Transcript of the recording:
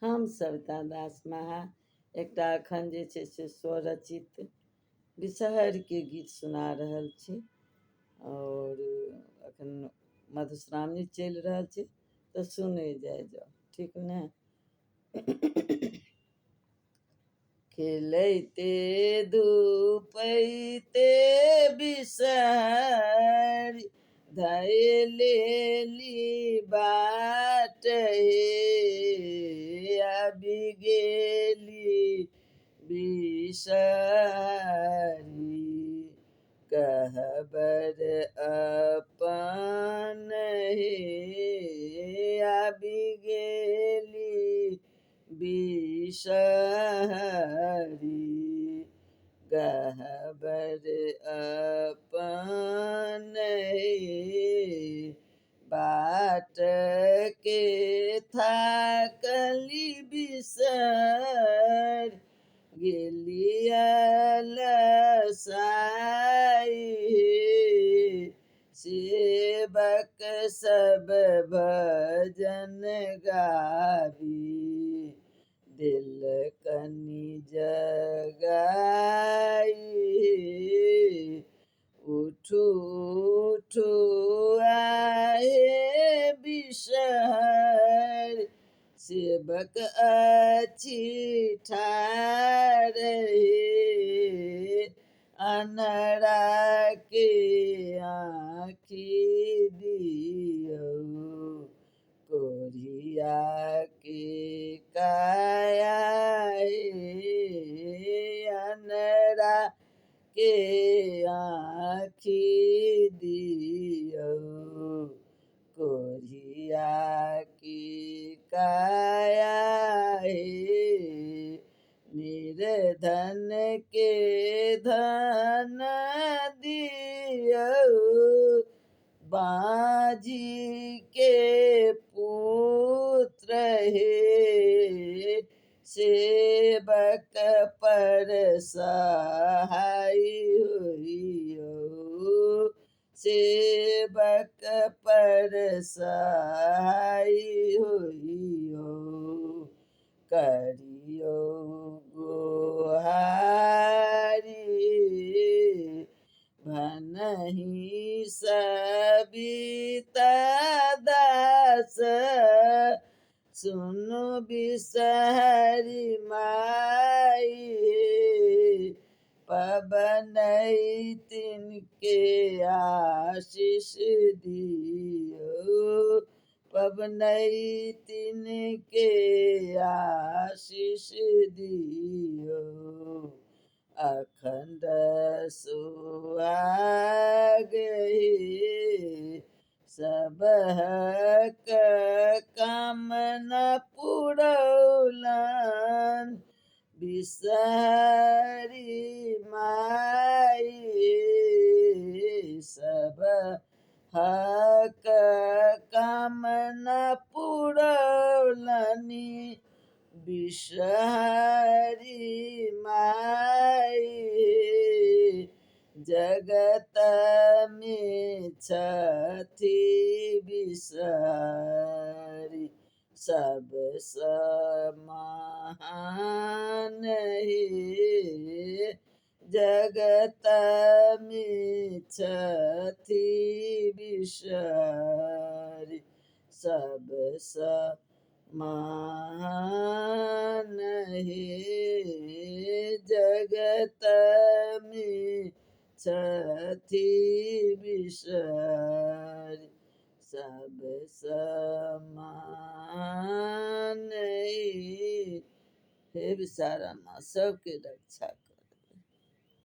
हम सविता दास महा एकटा एखन जे छै से स्वरचित विषहर के गीत सुना रहल छी। और एखन मधुश्रावणी चलि रहल छै तऽ सुनै जाओ, ठीक ने। खेलैते धूपैते बिसहरि धैलेली बाट हे आबि गेली बिसहरि कहबर अपन हे आबि गेली बिसहरि कहबर अपन हे बाट के थाकली बिसहरि गेली अलसाई सेवक सब भजन गाबी दिलकनि जगाई। उठू उठू आहे बिसहरि सेवक अछि ठाढ़ हे अनरा के आँखि दियौ कोढ़िया के काया हे अनरा के आँखि दियौ कोढ़िया की काया हे निर्धन के धन दियौ बाँझी के पुत्र हे सेवक पर सहाय होइयौ सेवक पर सहाय होइयौ करियौ गोहारी भनहि सविता दास सुनु बिसहरि माई पबनै तिनके आशीष दियौ पबनै तिनके आशीष दियौ अखंड सुहाग हे सबहक कामना पुरौलनि बिसहरि माई सबहक कामना पुरौलनि बिसहरि माई जगत में छथि बिसहरि सबसँ महान हे जगत में छथि बिसहरि सबसँ महान हे जगत में छथि बिसहरि सबसँ महान हे बिसहरा माँ सबके रक्षा कर।